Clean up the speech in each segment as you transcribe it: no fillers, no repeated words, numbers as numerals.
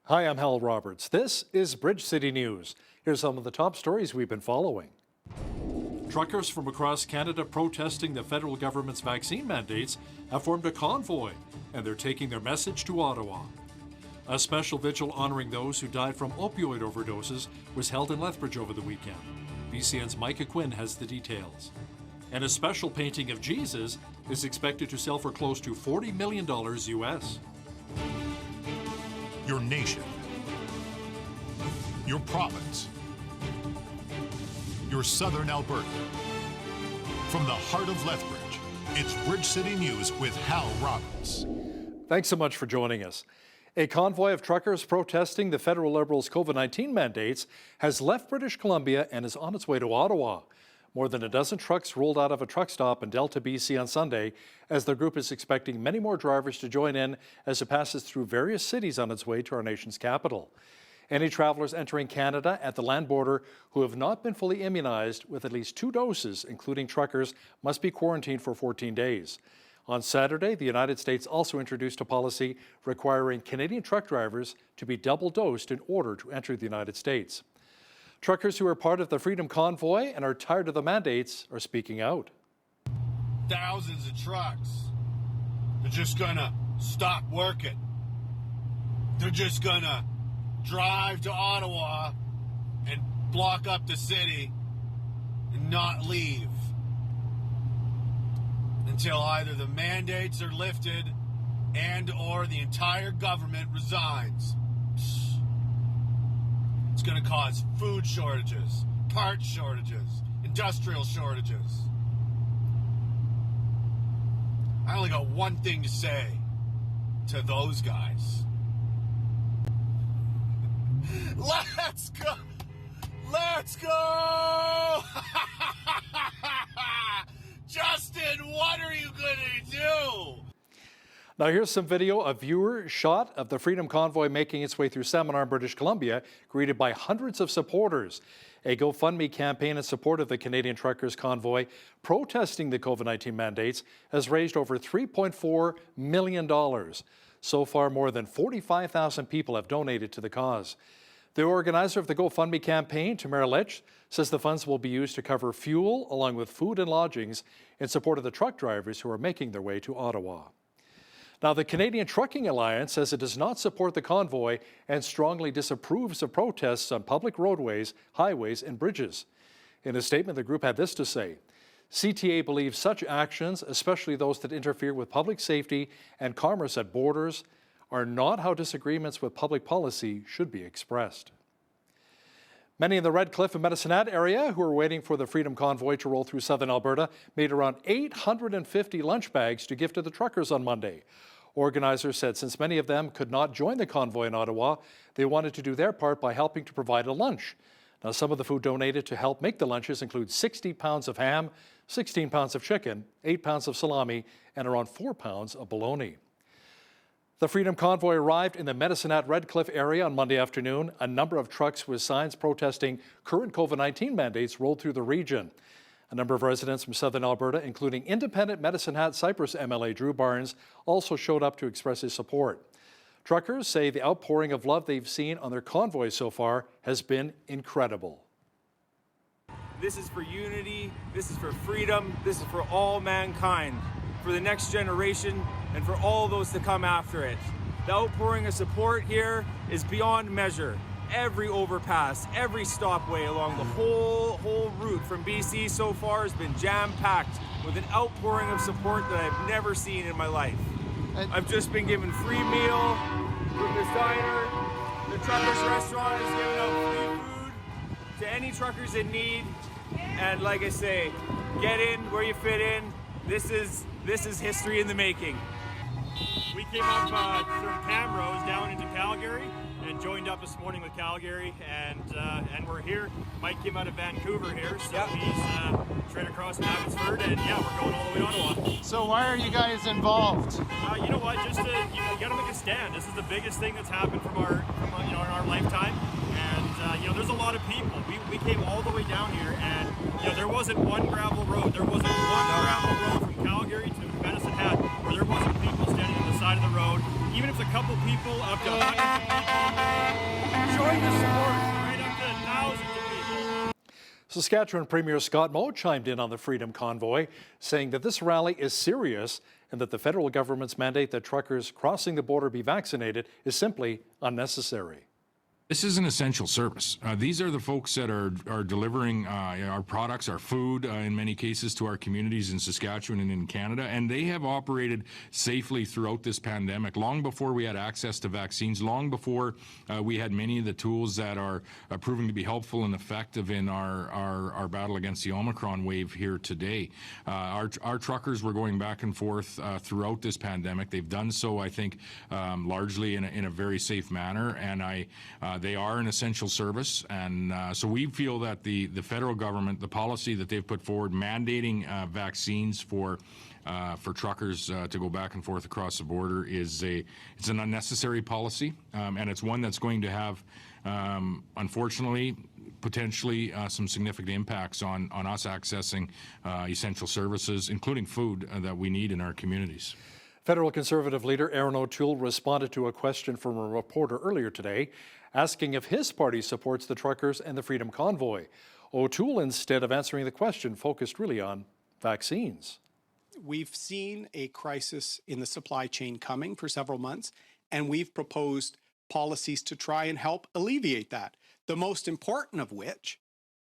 Hi, I'm Hal Roberts. This is Bridge City News. Here's some of the top stories we've been following. Truckers from across Canada protesting the federal government's vaccine mandates have formed a convoy, and they're taking their message to Ottawa. A special vigil honoring those who died from opioid overdoses was held in Lethbridge over the weekend. BCN's Micah Quinn has the details. And a special painting of Jesus is expected to sell for close to $40 million US. Your nation, your province, your southern Alberta. From the heart of Lethbridge, it's Bridge City News with Hal Roberts. Thanks so much for joining us. A convoy of truckers protesting the federal Liberals' COVID-19 mandates has left British Columbia and is on its way to Ottawa. More than a dozen trucks rolled out of a truck stop in Delta, BC on Sunday, as the group is expecting many more drivers to join in as it passes through various cities on its way to our nation's capital. Any travelers entering Canada at the land border who have not been fully immunized with at least 2 doses, including truckers, must be quarantined for 14 days. On Saturday, the United States also introduced a policy requiring Canadian truck drivers to be double dosed in order to enter the United States. Truckers who are part of the Freedom Convoy and are tired of the mandates are speaking out. Thousands of trucks. They're just gonna stop working. They're just gonna drive to Ottawa and block up the city and not leave until either the mandates are lifted and or the entire government resigns. It's going to cause food shortages, parts shortages, industrial shortages. I only got one thing to say to those guys. Let's go! Let's go! Justin, what are you going to do? Now here's some video, a viewer shot of the Freedom Convoy making its way through Seminar, British Columbia, greeted by hundreds of supporters. A GoFundMe campaign in support of the Canadian Truckers Convoy protesting the COVID-19 mandates has raised over $3.4 million. So far, more than 45,000 people have donated to the cause. The organizer of the GoFundMe campaign, Tamara Lech, says the funds will be used to cover fuel along with food and lodgings in support of the truck drivers who are making their way to Ottawa. Now, the Canadian Trucking Alliance says it does not support the convoy and strongly disapproves of protests on public roadways, highways, and bridges. In a statement, the group had this to say: CTA believes such actions, especially those that interfere with public safety and commerce at borders, are not how disagreements with public policy should be expressed. Many in the Red Cliff and Medicine Hat area who are waiting for the Freedom Convoy to roll through southern Alberta made around 850 lunch bags to give to the truckers on Monday. Organizers said since many of them could not join the convoy in Ottawa, they wanted to do their part by helping to provide a lunch. Now, some of the food donated to help make the lunches include 60 pounds of ham, 16 pounds of chicken, 8 pounds of salami, and around 4 pounds of bologna. The Freedom Convoy arrived in the Medicine Hat Red Cliff area on Monday afternoon. A number of trucks with signs protesting current COVID-19 mandates rolled through the region. A number of residents from southern Alberta, including independent Medicine Hat Cypress MLA Drew Barnes, also showed up to express his support. Truckers say the outpouring of love they've seen on their convoy so far has been incredible. This is for unity, this is for freedom, this is for all mankind, for the next generation, and for all those to come after it. The outpouring of support here is beyond measure. Every overpass, every stopway along the whole route from BC so far has been jam-packed with an outpouring of support that I've never seen in my life. I've just been given free meal from this diner. The Truckers Restaurant is giving out free food to any truckers in need. And like I say, get in where you fit in. This is history in the making. We came up from Camrose down into Calgary and joined up this morning with Calgary, and we're here. Mike came out of Vancouver here, so he's straight across from Abbotsford, and yeah, we're going all the way to Ottawa. So why are you guys involved? You know what? Just to, you gotta make a stand. This is the biggest thing that's happened from our in our lifetime, and there's a lot of people. We came all the way down here, and there wasn't one gravel road. There wasn't one gravel road from Calgary to Medicine Hat where there wasn't people standing on the side of the road. Even if it's a couple people, up to hundreds of people Saskatchewan Premier Scott Moe chimed in on the Freedom Convoy, saying that this rally is serious and that the federal government's mandate that truckers crossing the border be vaccinated is simply unnecessary. This is an essential service. These are the folks that are delivering our products, our food, in many cases, to our communities in Saskatchewan and in Canada. And they have operated safely throughout this pandemic, long before we had access to vaccines, long before we had many of the tools that are proving to be helpful and effective in our battle against the Omicron wave here today. Our truckers were going back and forth throughout this pandemic. They've done so, I think, largely in a very safe manner. And they are an essential service, and so we feel that the federal government, the policy that they've put forward, mandating vaccines for truckers to go back and forth across the border it's an unnecessary policy, and it's one that's going to have, unfortunately, potentially some significant impacts on us accessing essential services, including food that we need in our communities. Federal Conservative leader Aaron O'Toole responded to a question from a reporter earlier today, asking if his party supports the truckers and the Freedom Convoy. O'Toole, instead of answering the question, focused really on vaccines. We've seen a crisis in the supply chain coming for several months, and we've proposed policies to try and help alleviate that. The most important of which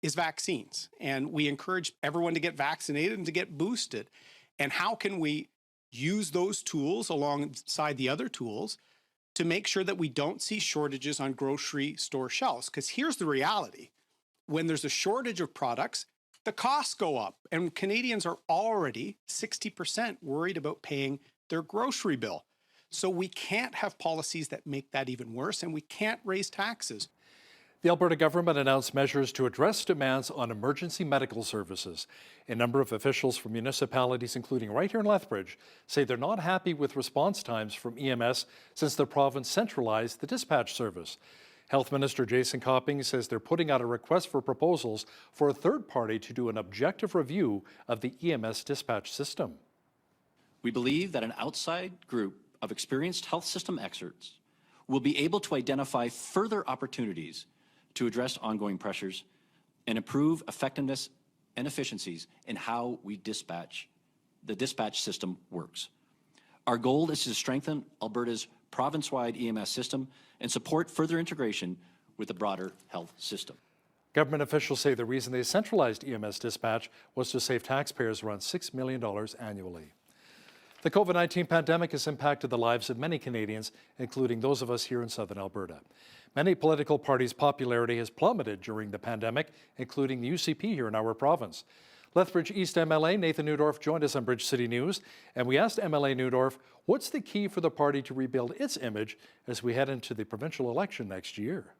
is vaccines. And we encourage everyone to get vaccinated and to get boosted. And how can we use those tools alongside the other tools to make sure that we don't see shortages on grocery store shelves? Because here's the reality. When there's a shortage of products, the costs go up, and Canadians are already 60% worried about paying their grocery bill. So we can't have policies that make that even worse, and we can't raise taxes. The Alberta government announced measures to address demands on emergency medical services. A number of officials from municipalities, including right here in Lethbridge, say they're not happy with response times from EMS since the province centralized the dispatch service. Health Minister Jason Copping says they're putting out a request for proposals for a third party to do an objective review of the EMS dispatch system. We believe that an outside group of experienced health system experts will be able to identify further opportunities to address ongoing pressures and improve effectiveness and efficiencies in how the dispatch system works. Our goal is to strengthen Alberta's province-wide EMS system and support further integration with the broader health system. Government officials say the reason they centralized EMS dispatch was to save taxpayers around $6 million annually. The COVID-19 pandemic has impacted the lives of many Canadians, including those of us here in southern Alberta. Many political parties' popularity has plummeted during the pandemic, including the UCP here in our province. Lethbridge East MLA Nathan Neudorf joined us on Bridge City News, and we asked MLA Neudorf what's the key for the party to rebuild its image as we head into the provincial election next year.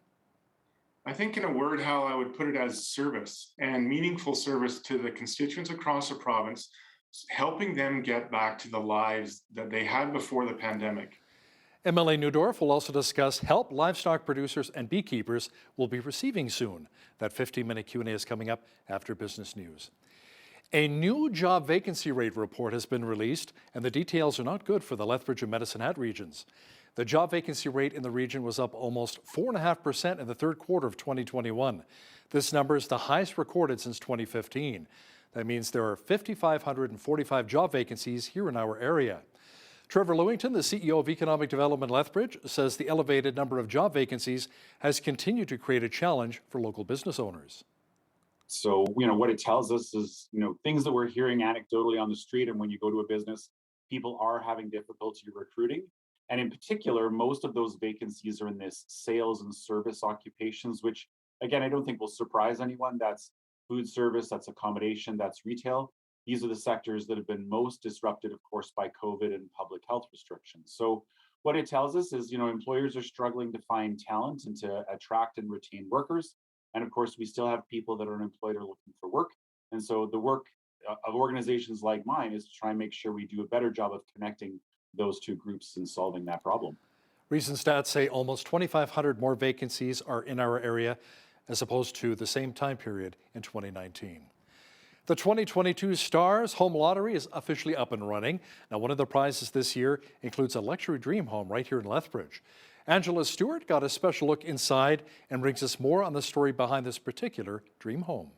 I think in a word, Hal, I would put it as service, and meaningful service to the constituents across the province, helping them get back to the lives that they had before the pandemic. MLA Neudorf will also discuss help livestock producers and beekeepers will be receiving soon. That 15-minute Q&A is coming up after business news. A new job vacancy rate report has been released, and the details are not good for the Lethbridge and Medicine Hat regions. The job vacancy rate in the region was up almost 4.5% in the third quarter of 2021. This number is the highest recorded since 2015. That means there are 5,545 job vacancies here in our area. Trevor Lewington, the CEO of Economic Development Lethbridge, says the elevated number of job vacancies has continued to create a challenge for local business owners. So, what it tells us is, things that we're hearing anecdotally on the street, and when you go to a business, people are having difficulty recruiting. And in particular, most of those vacancies are in this sales and service occupations, which, again, I don't think will surprise anyone. That's food service, that's accommodation, that's retail. These are the sectors that have been most disrupted, of course, by COVID and public health restrictions. So what it tells us is, employers are struggling to find talent and to attract and retain workers. And of course, we still have people that are unemployed or looking for work. And so the work of organizations like mine is to try and make sure we do a better job of connecting those two groups and solving that problem. Recent stats say almost 2,500 more vacancies are in our area as opposed to the same time period in 2019. The 2022 Stars Home Lottery is officially up and running. Now, one of the prizes this year includes a luxury dream home right here in Lethbridge. Angela Stewart got a special look inside and brings us more on the story behind this particular dream home.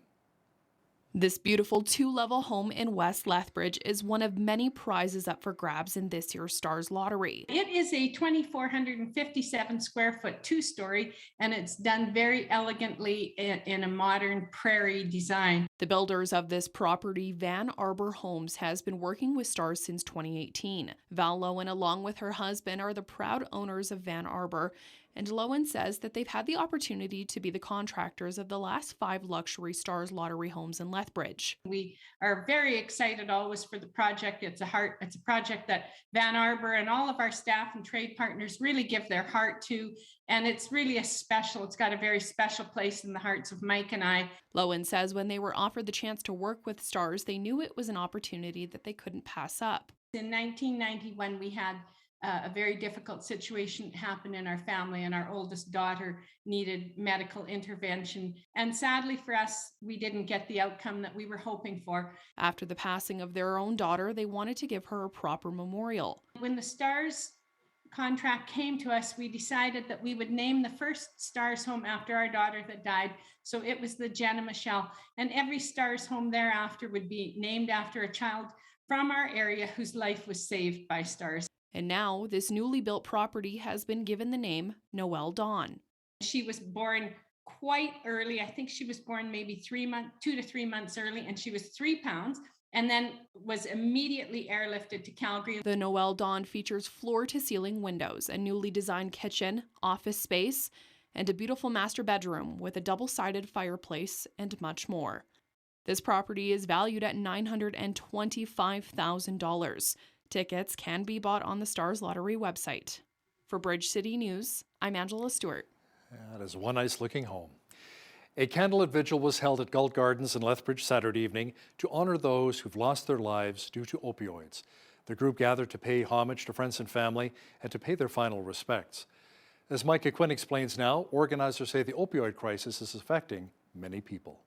This beautiful two-level home in West Lethbridge is one of many prizes up for grabs in this year's Stars Lottery. It is a 2,457 square foot two-story, and it's done very elegantly in a modern prairie design. The builders of this property, Van Arbor Homes, has been working with Stars since 2018. Val Lowen, along with her husband, are the proud owners of Van Arbor, and Lowen says that they've had the opportunity to be the contractors of the last 5 luxury Stars Lottery homes in Lethbridge. We are very excited always for the project. It's a project that Van Arbor and all of our staff and trade partners really give their heart to, and it's really it's got a very special place in the hearts of Mike and I. Lowen says when they were offered the chance to work with Stars, they knew it was an opportunity that they couldn't pass up. In 1991, we had a very difficult situation happened in our family, and our oldest daughter needed medical intervention. And sadly for us, we didn't get the outcome that we were hoping for. After the passing of their own daughter, they wanted to give her a proper memorial. When the Stars contract came to us, we decided that we would name the first Stars home after our daughter that died. So it was the Jenna Michelle, and every Stars home thereafter would be named after a child from our area whose life was saved by Stars. And now this newly built property has been given the name Noelle Dawn. She was born quite early. I think she was born maybe 2 to 3 months early, and she was 3 pounds and then was immediately airlifted to Calgary. The Noelle Dawn features floor-to-ceiling windows, a newly designed kitchen, office space, and a beautiful master bedroom with a double-sided fireplace and much more. This property is valued at $925,000. Tickets can be bought on the Stars Lottery website. For Bridge City News, I'm Angela Stewart. That is one nice looking home. A candlelit vigil was held at Galt Gardens in Lethbridge Saturday evening to honor those who've lost their lives due to opioids. The group gathered to pay homage to friends and family and to pay their final respects. As Micah Quinn explains now, organizers say the opioid crisis is affecting many people.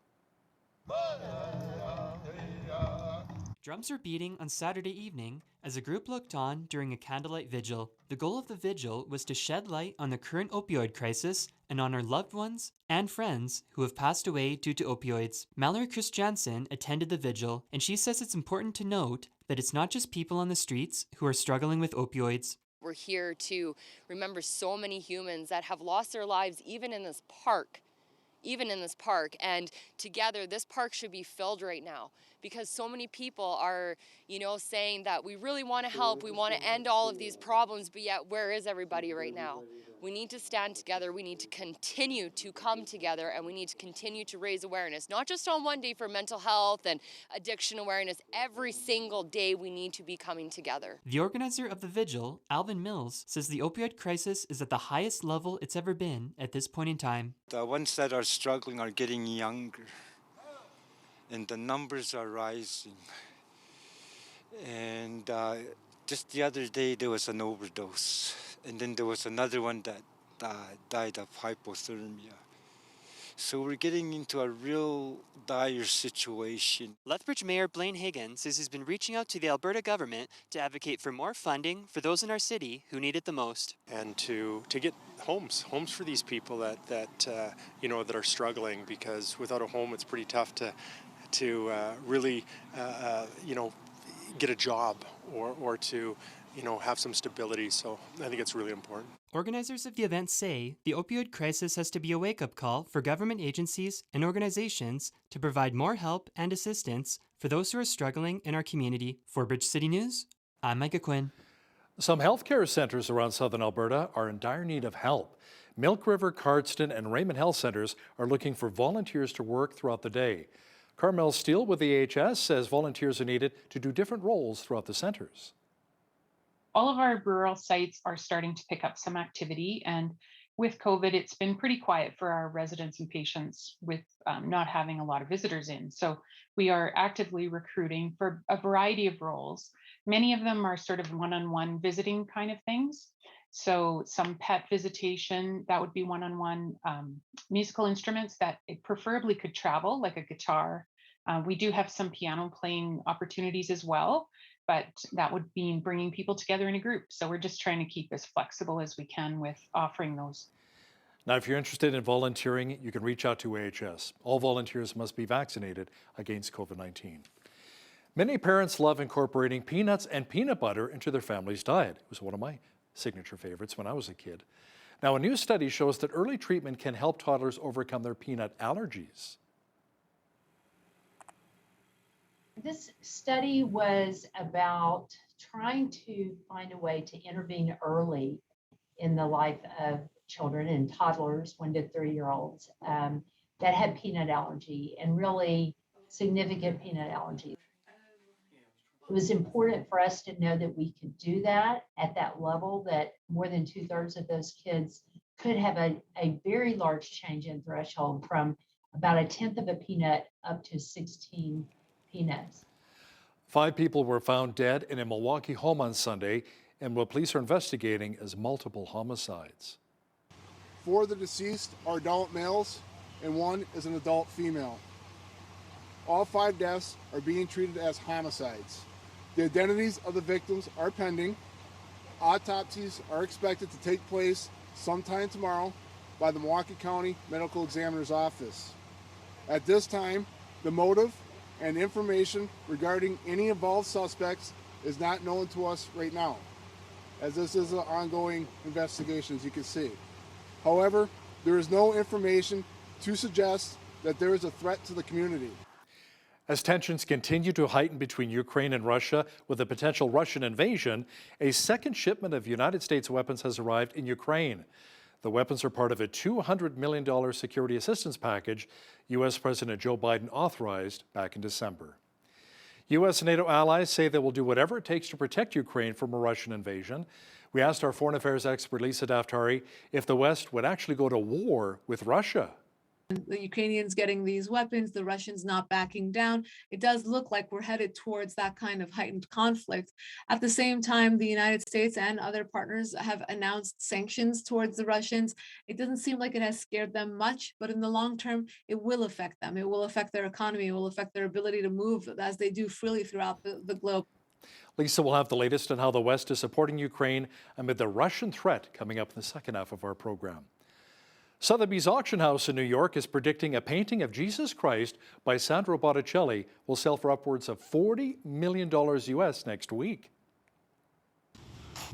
Drums were beating on Saturday evening as a group looked on during a candlelight vigil. The goal of the vigil was to shed light on the current opioid crisis and honor loved ones and friends who have passed away due to opioids. Mallory Christiansen attended the vigil, and she says it's important to note that it's not just people on the streets who are struggling with opioids. We're here to remember so many humans that have lost their lives even in this park. And together this park should be filled right now because so many people are, saying that we really want to help, we want to end all of these problems, but yet where is everybody right now? We need to stand together, we need to continue to come together, and we need to continue to raise awareness, not just on one day for mental health and addiction awareness. Every single day we need to be coming together. The organizer of the vigil, Alvin Mills, says the opioid crisis is at the highest level it's ever been at this point in time. The ones that are struggling are getting younger, and the numbers are rising. And just the other day there was an overdose, and then there was another one that died of hypothermia. So we're getting into a real dire situation. Lethbridge Mayor Blaine Higgins says he's been reaching out to the Alberta government to advocate for more funding for those in our city who need it the most. And to get homes for these people that are struggling, because without a home it's pretty tough to really get a job or to have some stability. So I think it's really important. Organizers of the event say the opioid crisis has to be a wake-up call for government agencies and organizations to provide more help and assistance for those who are struggling in our community. For Bridge City News, I'm Micah Quinn. Some healthcare centres around southern Alberta are in dire need of help. Milk River, Cardston and Raymond Health Centres are looking for volunteers to work throughout the day. Carmel Steele with the AHS says volunteers are needed to do different roles throughout the centres. All of our rural sites are starting to pick up some activity, and with COVID, it's been pretty quiet for our residents and patients with not having a lot of visitors in. So we are actively recruiting for a variety of roles. Many of them are sort of one-on-one visiting kind of things. So some pet visitation, that would be one-on-one. Musical instruments that preferably could travel, like a guitar. We do have some piano playing opportunities as well, but that would mean bringing people together in a group. So we're just trying to keep as flexible as we can with offering those. Now, if you're interested in volunteering, you can reach out to AHS. All volunteers must be vaccinated against COVID-19. Many parents love incorporating peanuts and peanut butter into their family's diet. It was one of my signature favorites when I was a kid. Now, a new study shows that early treatment can help toddlers overcome their peanut allergies. This study was about trying to find a way to intervene early in the life of children and toddlers, 1 to 3-year-olds, that had peanut allergy and really significant peanut allergy. It was important for us to know that we could do that at that level, that more than 2/3 of those kids could have a very large change in threshold from about 1/10 of a peanut up to 16 peanuts. 5 people were found dead in a Milwaukee home on Sunday, and what police are investigating as multiple homicides. 4 of the deceased are adult males, and 1 is an adult female. All 5 deaths are being treated as homicides. The identities of the victims are pending. Autopsies are expected to take place sometime tomorrow by the Milwaukee County Medical Examiner's Office. At this time, the motive and information regarding any involved suspects is not known to us right now, as this is an ongoing investigation, as you can see. However, there is no information to suggest that there is a threat to the community. As tensions continue to heighten between Ukraine and Russia with a potential Russian invasion, a second shipment of United States weapons has arrived in Ukraine. The weapons are part of a $200 million security assistance package U.S. President Joe Biden authorized back in December. U.S. and NATO allies say they will do whatever it takes to protect Ukraine from a Russian invasion. We asked our foreign affairs expert Lisa Daftari if the West would actually go to war with Russia. The Ukrainians getting these weapons, the Russians not backing down. It does look like we're headed towards that kind of heightened conflict. At the same time, the United States and other partners have announced sanctions towards the Russians. It doesn't seem like it has scared them much, but in the long term, it will affect them. It will affect their economy. It will affect their ability to move as they do freely throughout the globe. Lisa will have the latest on how the West is supporting Ukraine amid the Russian threat coming up in the second half of our program. Sotheby's Auction House in New York is predicting a painting of Jesus Christ by Sandro Botticelli will sell for upwards of $40 million US next week.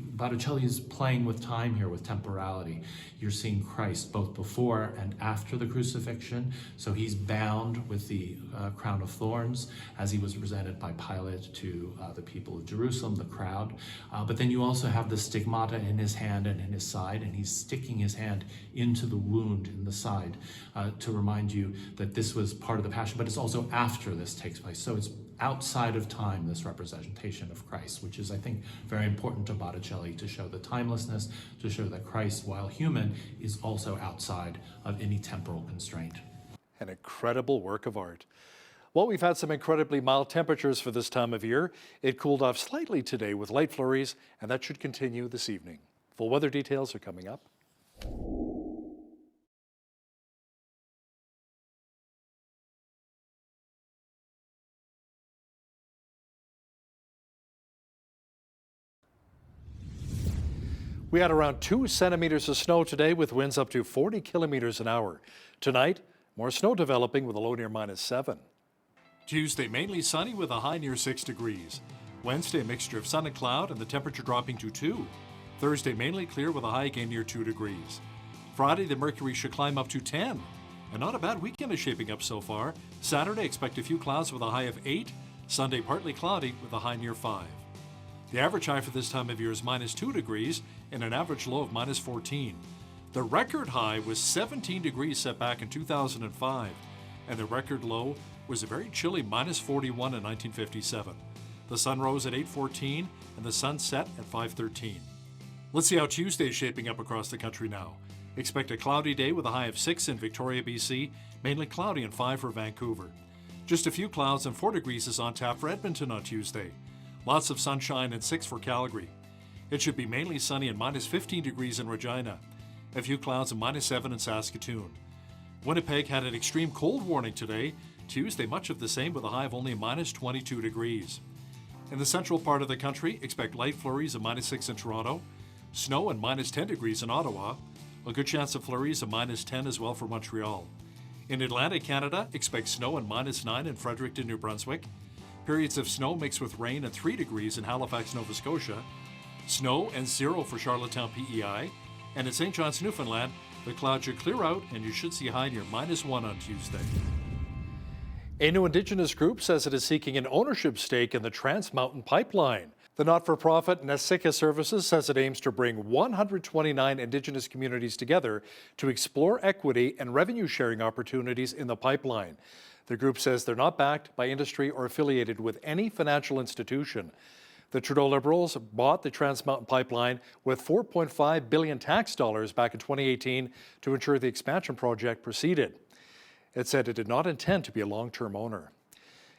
Botticelli is playing with time here, with temporality. You're seeing Christ both before and after the crucifixion. So he's bound with the crown of thorns as he was presented by Pilate to the people of Jerusalem, the crowd. But then you also have the stigmata in his hand and in his side, and he's sticking his hand into the wound in the side to remind you that this was part of the Passion, but it's also after this takes place. So it's outside of time, this representation of Christ, which is, I think, very important to Botticelli, to show the timelessness, to show that Christ, while human, is also outside of any temporal constraint. An incredible work of art. Well, we've had some incredibly mild temperatures for this time of year. It cooled off slightly today with light flurries, and that should continue this evening. Full weather details are coming up. We had around 2 centimeters of snow today with winds up to 40 kilometers an hour. Tonight, more snow developing with a low near -7. Tuesday, mainly sunny with a high near 6 degrees. Wednesday, a mixture of sun and cloud and the temperature dropping to 2. Thursday, mainly clear with a high again near 2 degrees. Friday, the mercury should climb up to 10. And not a bad weekend is shaping up so far. Saturday, expect a few clouds with a high of 8. Sunday, partly cloudy with a high near 5. The average high for this time of year is -2 degrees and an average low of -14. The record high was 17 degrees set back in 2005, and the record low was a very chilly -41 in 1957. The sun rose at 8:14 and the sun set at 5:13. Let's see how Tuesday is shaping up across the country now. Expect a cloudy day with a high of 6 in Victoria, BC, mainly cloudy and 5 for Vancouver. Just a few clouds and 4 degrees is on tap for Edmonton on Tuesday. Lots of sunshine and 6 for Calgary. It should be mainly sunny and -15 degrees in Regina. A few clouds and -7 in Saskatoon. Winnipeg had an extreme cold warning today. Tuesday, much of the same with a high of only -22 degrees. In the central part of the country, expect light flurries of -6 in Toronto, snow and -10 degrees in Ottawa. A good chance of flurries, a -10 as well for Montreal. In Atlantic Canada, expect snow and -9 in Fredericton, New Brunswick. Periods of snow mixed with rain and 3 degrees in Halifax, Nova Scotia. Snow and 0 for Charlottetown, PEI. And in St. John's, Newfoundland, the clouds should clear out and you should see a high near -1 on Tuesday. A new Indigenous group says it is seeking an ownership stake in the Trans Mountain Pipeline. The not-for-profit Nesika Services says it aims to bring 129 Indigenous communities together to explore equity and revenue-sharing opportunities in the pipeline. The group says they're not backed by industry or affiliated with any financial institution. The Trudeau Liberals bought the Trans Mountain Pipeline with $4.5 billion tax dollars back in 2018 to ensure the expansion project proceeded. It said it did not intend to be a long-term owner.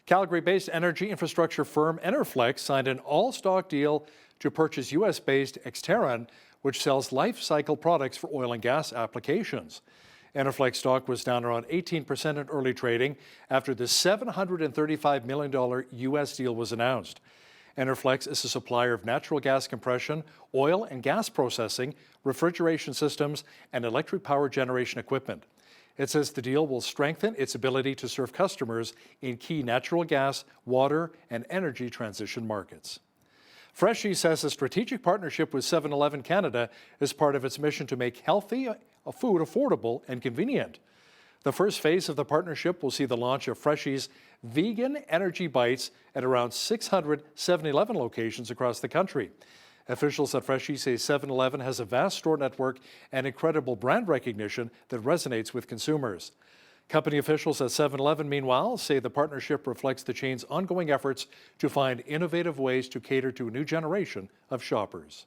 Calgary-based energy infrastructure firm Enerflex signed an all-stock deal to purchase U.S.-based Exterran, which sells life cycle products for oil and gas applications. Enerflex stock was down around 18% in early trading after the $735 million U.S. deal was announced. Enerflex is a supplier of natural gas compression, oil and gas processing, refrigeration systems, and electric power generation equipment. It says the deal will strengthen its ability to serve customers in key natural gas, water, and energy transition markets. Freshie says a strategic partnership with 7-Eleven Canada is part of its mission to make healthy food affordable and convenient. The first phase of the partnership will see the launch of Freshie's vegan energy bites at around 600 7-Eleven locations across the country. Officials at Freshie say 7-Eleven has a vast store network and incredible brand recognition that resonates with consumers. Company officials at 7-Eleven, meanwhile, say the partnership reflects the chain's ongoing efforts to find innovative ways to cater to a new generation of shoppers.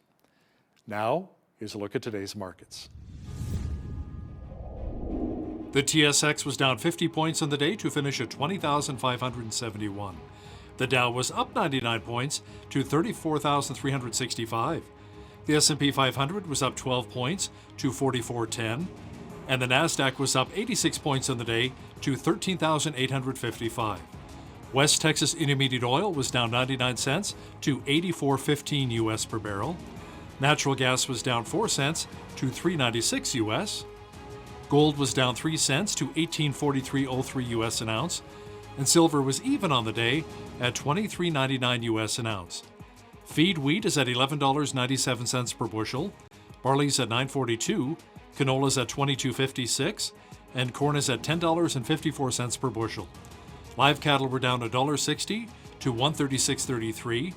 Now, here's a look at today's markets. The TSX was down 50 points on the day to finish at 20,571. The Dow was up 99 points to 34,365. The S&P 500 was up 12 points to 4410. And the Nasdaq was up 86 points on the day to 13,855. West Texas Intermediate Oil was down 99 cents to 84.15 US per barrel. Natural gas was down 4 cents to 3.96 US. Gold was down 3 cents to 18.4303 US an ounce. And silver was even on the day at $23.99 US an ounce. Feed wheat is at $11.97 per bushel, barley's at $9.42, canola's at $22.56, and corn is at $10.54 per bushel. Live cattle were down $1.60 to $136.33,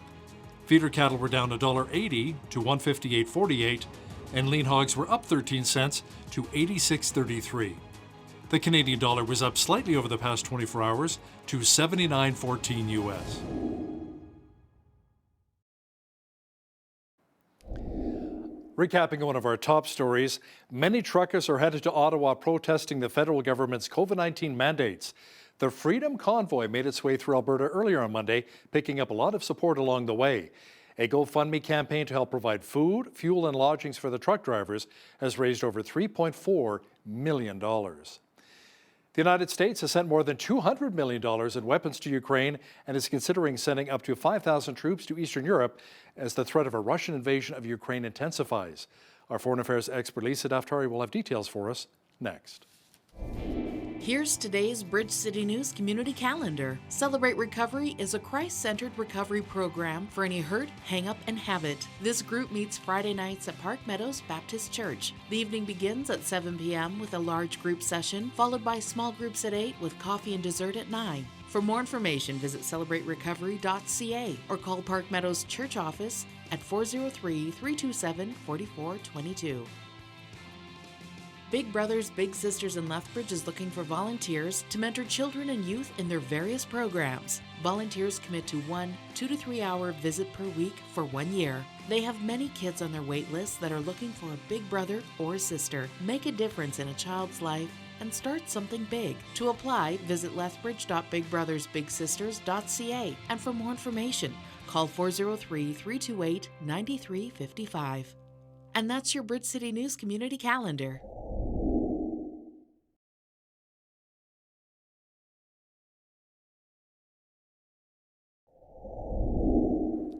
feeder cattle were down $1.80 to $158.48, and lean hogs were up 13 cents to $86.33. The Canadian dollar was up slightly over the past 24 hours to 79.14 US. Recapping one of our top stories, many truckers are headed to Ottawa protesting the federal government's COVID-19 mandates. The Freedom Convoy made its way through Alberta earlier on Monday, picking up a lot of support along the way. A GoFundMe campaign to help provide food, fuel, and lodgings for the truck drivers has raised over $3.4 million. The United States has sent more than $200 million in weapons to Ukraine and is considering sending up to 5,000 troops to Eastern Europe as the threat of a Russian invasion of Ukraine intensifies. Our foreign affairs expert Lisa Daftari will have details for us next. Here's today's Bridge City News Community Calendar. Celebrate Recovery is a Christ-centered recovery program for any hurt, hang-up, and habit. This group meets Friday nights at Park Meadows Baptist Church. The evening begins at 7 p.m. with a large group session, followed by small groups at 8 with coffee and dessert at 9. For more information, visit celebraterecovery.ca or call Park Meadows Church office at 403-327-4422. Big Brothers Big Sisters in Lethbridge is looking for volunteers to mentor children and youth in their various programs. Volunteers commit to 1 2 to 3 hour visit per week for 1 year. They have many kids on their wait list that are looking for a big brother or a sister. Make a difference in a child's life and start something big. To apply, visit lethbridge.bigbrothersbigsisters.ca, and for more information, call 403-328-9355. And that's your Bridge City News Community Calendar.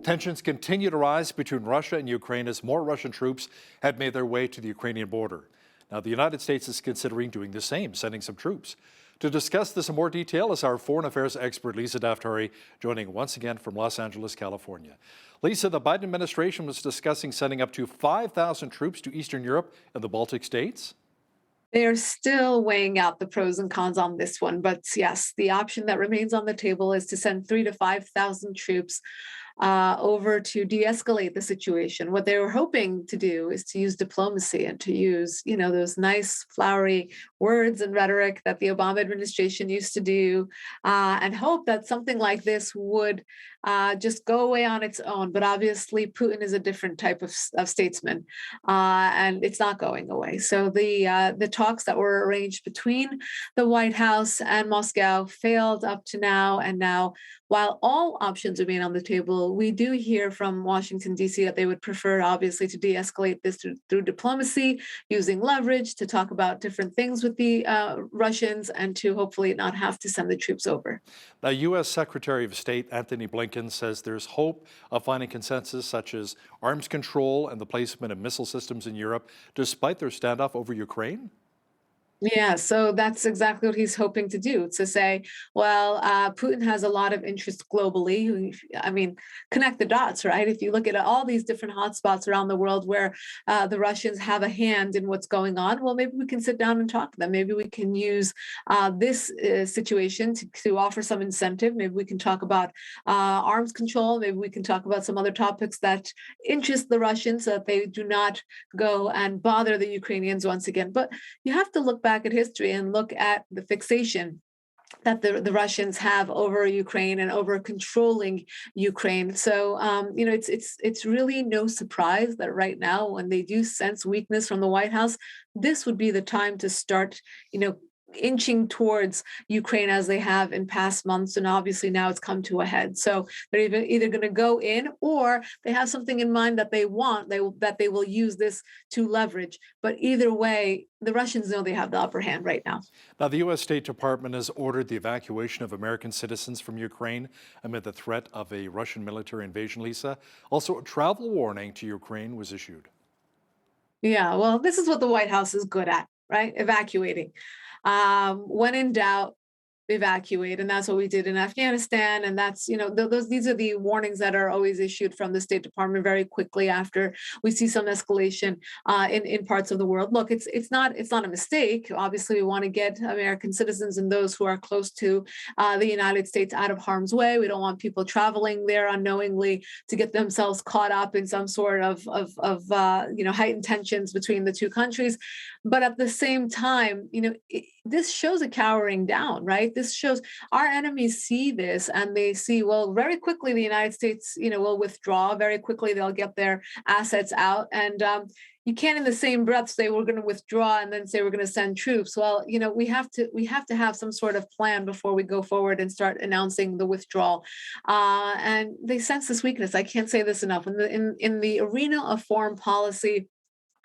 Tensions continue to rise between Russia and Ukraine as more Russian troops have made their way to the Ukrainian border. Now, the United States is considering doing the same, sending some troops. To discuss this in more detail is our foreign affairs expert, Lisa Daftari, joining once again from Los Angeles, California. Lisa, the Biden administration was discussing sending up to 5,000 troops to Eastern Europe and the Baltic states. They're still weighing out the pros and cons on this one, but yes, the option that remains on the table is to send 3,000 to 5,000 troops over to de-escalate the situation. What they were hoping to do is to use diplomacy and to use, those nice flowery words and rhetoric that the Obama administration used to do, and hope that something like this would just go away on its own. But obviously, Putin is a different type of statesman, and it's not going away. So the talks that were arranged between the White House and Moscow failed up to now, and now, while all options remain on the table, we do hear from Washington, D.C. that they would prefer, obviously, to de-escalate this through diplomacy, using leverage to talk about different things with the Russians, and to hopefully not have to send the troops over. Now, U.S. Secretary of State Anthony Blinken says there's hope of finding consensus such as arms control and the placement of missile systems in Europe, despite their standoff over Ukraine. Yeah, so that's exactly what he's hoping to do, to say, well, Putin has a lot of interest globally. I mean, connect the dots, right? If you look at all these different hotspots around the world where the Russians have a hand in what's going on, well, maybe we can sit down and talk to them. Maybe we can use this situation to offer some incentive. Maybe we can talk about arms control. Maybe we can talk about some other topics that interest the Russians so that they do not go and bother the Ukrainians once again. But you have to look back at history and look at the fixation that the Russians have over Ukraine and over controlling Ukraine. So, it's really no surprise that right now, when they do sense weakness from the White House, this would be the time to start, inching towards Ukraine as they have in past months. And obviously now it's come to a head. So they're either going to go in, or they have something in mind that they want, that they will use this to leverage. But either way, the Russians know they have the upper hand right now. Now, the U.S. State Department has ordered the evacuation of American citizens from Ukraine amid the threat of a Russian military invasion, Lisa. Also, a travel warning to Ukraine was issued. Yeah, well, this is what the White House is good at, right? Evacuating. When in doubt, evacuate, and that's what we did in Afghanistan. And that's, these are the warnings that are always issued from the State Department very quickly after we see some escalation in parts of the world. Look, it's not a mistake. Obviously, we want to get American citizens and those who are close to the United States out of harm's way. We don't want people traveling there unknowingly to get themselves caught up in some sort of heightened tensions between the two countries. But at the same time, this shows a cowering down, right? This shows our enemies see this, and they see, well, very quickly the United States, will withdraw. Very quickly they'll get their assets out, and you can't in the same breath say we're going to withdraw and then say we're going to send troops. Well, we have to have some sort of plan before we go forward and start announcing the withdrawal. And they sense this weakness. I can't say this enough. In the arena of foreign policy,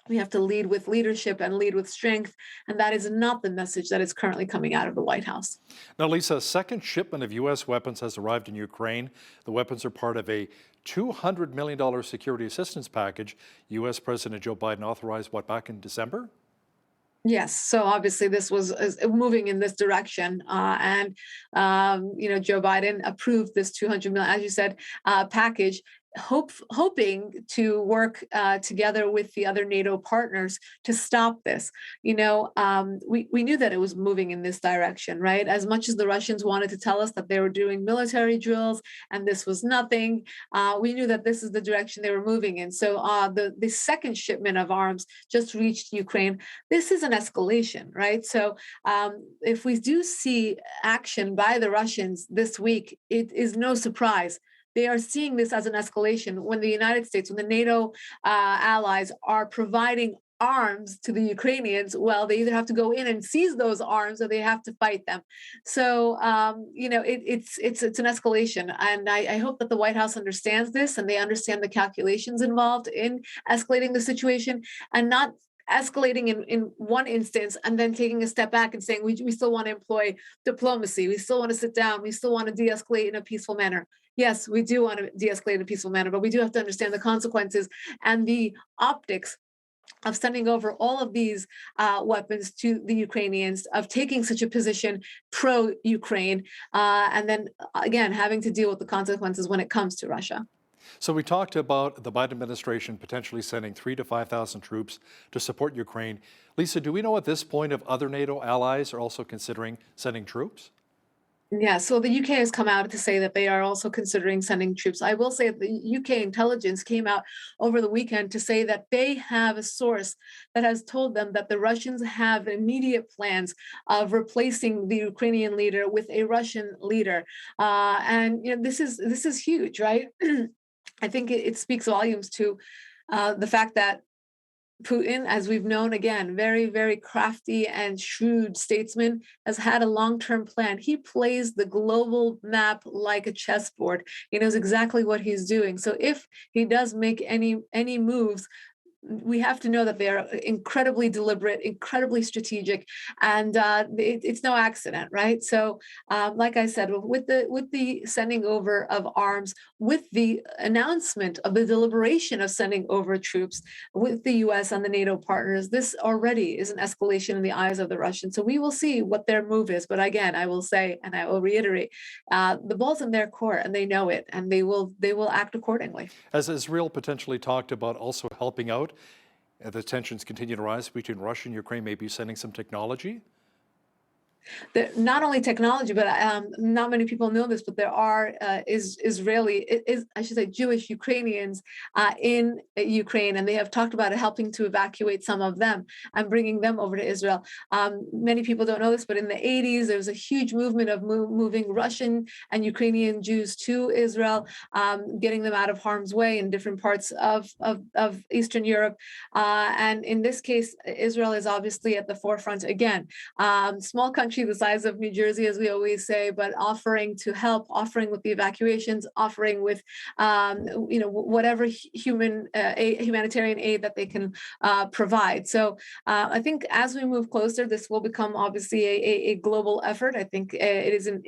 we have to lead with leadership and lead with strength, and that is not the message that is currently coming out of the White House. Now, Lisa, a second shipment of U.S. weapons has arrived in Ukraine. The weapons are part of a $200 million security assistance package U.S. President Joe Biden authorized, back in December? Yes. So obviously this was moving in this direction. And Joe Biden approved this $200 million, as you said, package. Hoping to work together with the other NATO partners to stop this. We knew that it was moving in this direction, right? As much as the Russians wanted to tell us that they were doing military drills and this was nothing, we knew that this is the direction they were moving in. So the second shipment of arms just reached Ukraine. This is an escalation, right? So if we do see action by the Russians this week, it is no surprise. They are seeing this as an escalation when the United States, when the NATO allies are providing arms to the Ukrainians. Well, they either have to go in and seize those arms or they have to fight them. So, it's an escalation. And I hope that the White House understands this, and they understand the calculations involved in escalating the situation, and not escalating in one instance and then taking a step back and saying, we still want to employ diplomacy. We still want to sit down. We still want to de-escalate in a peaceful manner. Yes, we do want to de-escalate in a peaceful manner, but we do have to understand the consequences and the optics of sending over all of these weapons to the Ukrainians, of taking such a position pro-Ukraine, and then again having to deal with the consequences when it comes to Russia. So we talked about the Biden administration potentially sending 3,000 to 5,000 troops to support Ukraine. Lisa, do we know at this point if other NATO allies are also considering sending troops? Yeah, so the UK has come out to say that they are also considering sending troops. I will say that the UK intelligence came out over the weekend to say that they have a source that has told them that the Russians have immediate plans of replacing the Ukrainian leader with a Russian leader. And this is huge, right? I think it speaks volumes to the fact that Putin, as we've known, again, very, very crafty and shrewd statesman, has had a long-term plan. He plays the global map like a chessboard. He knows exactly what he's doing. So if he does make any moves, we have to know that they are incredibly deliberate, incredibly strategic, and it's no accident, right? So, like I said, with the sending over of arms, with the announcement of the deliberation of sending over troops, with the U.S. and the NATO partners, this already is an escalation in the eyes of the Russians. So we will see what their move is. But again, I will say, and I will reiterate, the ball's in their court, and they know it, and they will act accordingly. As Israel potentially talked about also helping out, the tensions continue to rise between Russia and Ukraine, maybe sending some technology? Not only technology, but not many people know this, but there are I should say, Jewish Ukrainians in Ukraine, and they have talked about helping to evacuate some of them and bringing them over to Israel. Many people don't know this, but in the 80s, there was a huge movement of moving Russian and Ukrainian Jews to Israel, getting them out of harm's way in different parts of Eastern Europe. And in this case, Israel is obviously at the forefront again. Small country the size of New Jersey, as we always say, but offering to help, offering with the evacuations, offering with whatever humanitarian aid that they can provide. So I think as we move closer, this will become obviously a global effort. I think it is in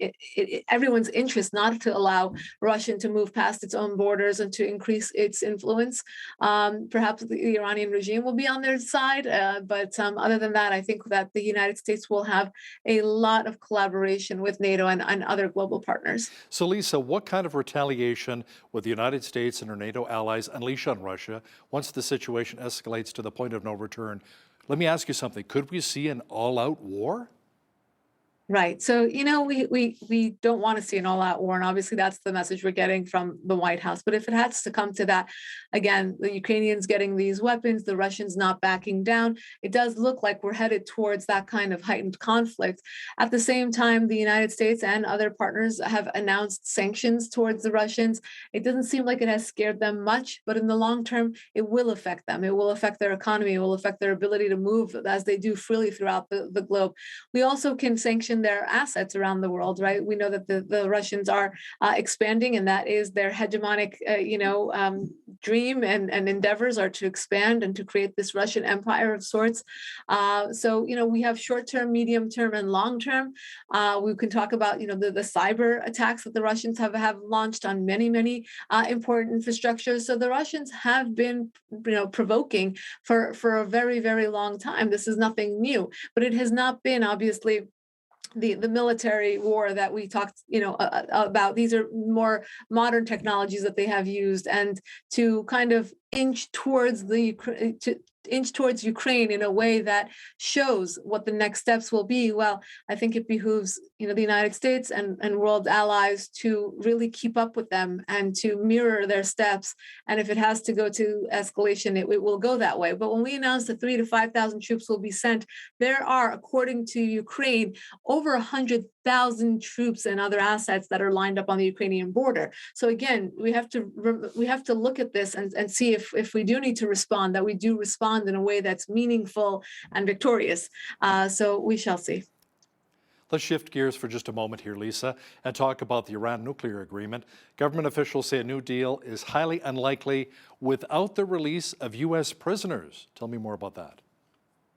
everyone's interest not to allow Russia to move past its own borders and to increase its influence. Perhaps the Iranian regime will be on their side, but other than that, I think that the United States will have a lot of collaboration with NATO and other global partners. So Lisa, what kind of retaliation would the United States and her NATO allies unleash on Russia once the situation escalates to the point of no return? Let me ask you something. Could we see an all-out war? Right. So, we don't want to see an all-out war, and obviously that's the message we're getting from the White House. But if it has to come to that, again, the Ukrainians getting these weapons, the Russians not backing down, it does look like we're headed towards that kind of heightened conflict. At the same time, the United States and other partners have announced sanctions towards the Russians. It doesn't seem like it has scared them much, but in the long term, it will affect them. It will affect their economy. It will affect their ability to move as they do freely throughout the globe. We also can sanction their assets around the world, right? We know that the Russians are expanding, and that is their hegemonic, dream and endeavors are to expand and to create this Russian empire of sorts. So, we have short-term, medium-term, and long-term. We can talk about, the cyber attacks that the Russians have launched on many important infrastructures. So the Russians have been, provoking for a very, very long time. This is nothing new, but it has not been obviously the military war that we talked, about. These are more modern technologies that they have used, and to kind of inch towards Ukraine in a way that shows what the next steps will be. Well, I think it behooves, the United States and world allies to really keep up with them and to mirror their steps. And if it has to go to escalation, it will go that way. But when we announced that 3,000 to 5,000 troops will be sent, there are, according to Ukraine, over 100,000 troops and other assets that are lined up on the Ukrainian border. So again, we have to look at this and see if we do need to respond, that we do respond in a way that's meaningful and victorious. So we shall see. Let's shift gears for just a moment here, Lisa, and talk about the Iran nuclear agreement. Government officials say a new deal is highly unlikely without the release of U.S. prisoners. Tell me more about that.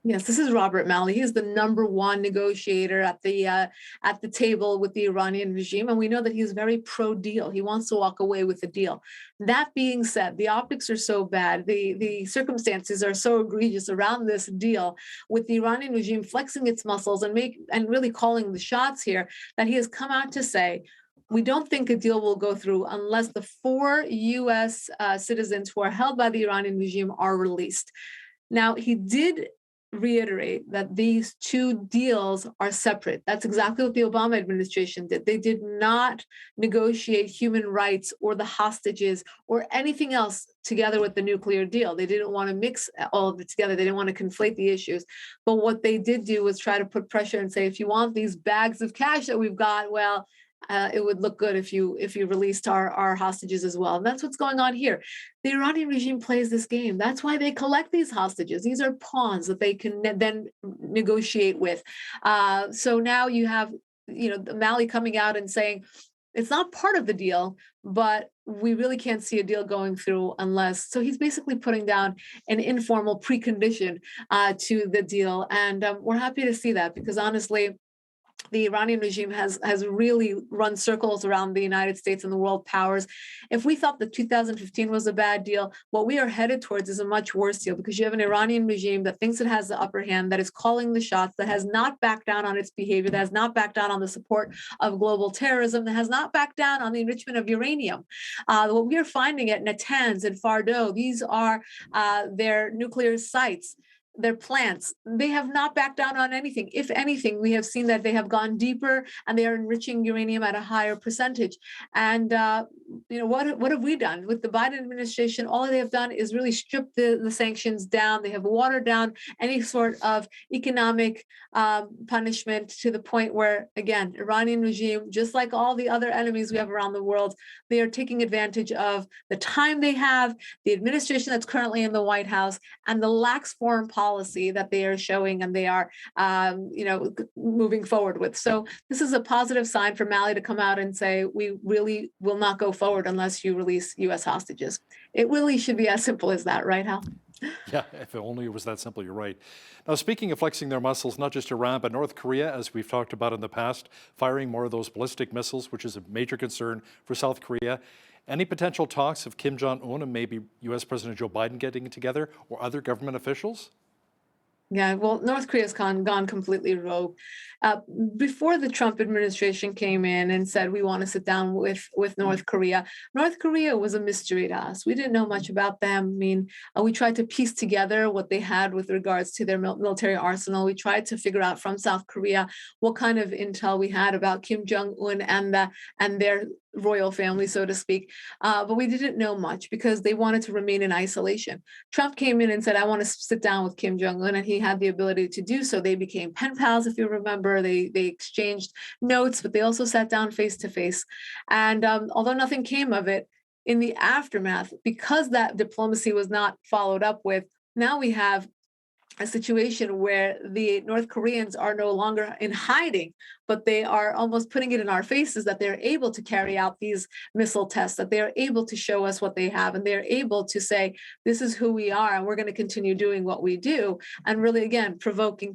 Yes, this is Robert Malley. He's the #1 negotiator at the table with the Iranian regime, and we know that he's very pro-deal. He wants to walk away with the deal. That being said, the optics are so bad, the circumstances are so egregious around this deal, with the Iranian regime flexing its muscles and really calling the shots here, that he has come out to say, we don't think a deal will go through unless the 4 U.S. Citizens who are held by the Iranian regime are released. Now, he did reiterate that these 2 deals are separate. That's exactly what the Obama administration did. They did not negotiate human rights or the hostages or anything else together with the nuclear deal. They didn't want to mix all of it together. They didn't want to conflate the issues. But what they did do was try to put pressure and say, if you want these bags of cash that we've got, well, it would look good if you released our hostages as well. And that's what's going on here. The Iranian regime plays this game. That's why they collect these hostages. These are pawns that they can then negotiate with. So now you have, Malley coming out and saying it's not part of the deal, but we really can't see a deal going through unless. So he's basically putting down an informal precondition to the deal, and we're happy to see that, because honestly, the Iranian regime has really run circles around the United States and the world powers. If we thought that 2015 was a bad deal, what we are headed towards is a much worse deal, because you have an Iranian regime that thinks it has the upper hand, that is calling the shots, that has not backed down on its behavior, that has not backed down on the support of global terrorism, that has not backed down on the enrichment of uranium. What we are finding at Natanz and Fordow, these are their nuclear sites, their plants. They have not backed down on anything. If anything, we have seen that they have gone deeper and they are enriching uranium at a higher percentage. And what have we done with the Biden administration? All they have done is really strip the sanctions down. They have watered down any sort of economic punishment, to the point where, again, Iranian regime, just like all the other enemies we have around the world, they are taking advantage of the time they have, the administration that's currently in the White House, and the lax foreign policy that they are showing and they are, moving forward with. So this is a positive sign for Malley to come out and say, we really will not go forward unless you release U.S. hostages. It really should be as simple as that, right, Hal? Yeah, if only it was that simple, you're right. Now, speaking of flexing their muscles, not just Iran, but North Korea, as we've talked about in the past, firing more of those ballistic missiles, which is a major concern for South Korea. Any potential talks of Kim Jong-un and maybe U.S. President Joe Biden getting together, or other government officials? Yeah, well, North Korea's gone completely rogue. Before the Trump administration came in and said, we want to sit down with North Korea was a mystery to us. We didn't know much about them. I mean, we tried to piece together what they had with regards to their military arsenal. We tried to figure out from South Korea what kind of intel we had about Kim Jong-un and their royal family, so to speak. But we didn't know much because they wanted to remain in isolation. Trump came in and said, I want to sit down with Kim Jong-un, and he had the ability to do so. They became pen pals, if you remember. They exchanged notes, but they also sat down face to face. And although nothing came of it, in the aftermath, because that diplomacy was not followed up with, now we have a situation where the North Koreans are no longer in hiding, but they are almost putting it in our faces that they're able to carry out these missile tests, that they're able to show us what they have, and they're able to say, this is who we are, and we're going to continue doing what we do. And really, again, provoking,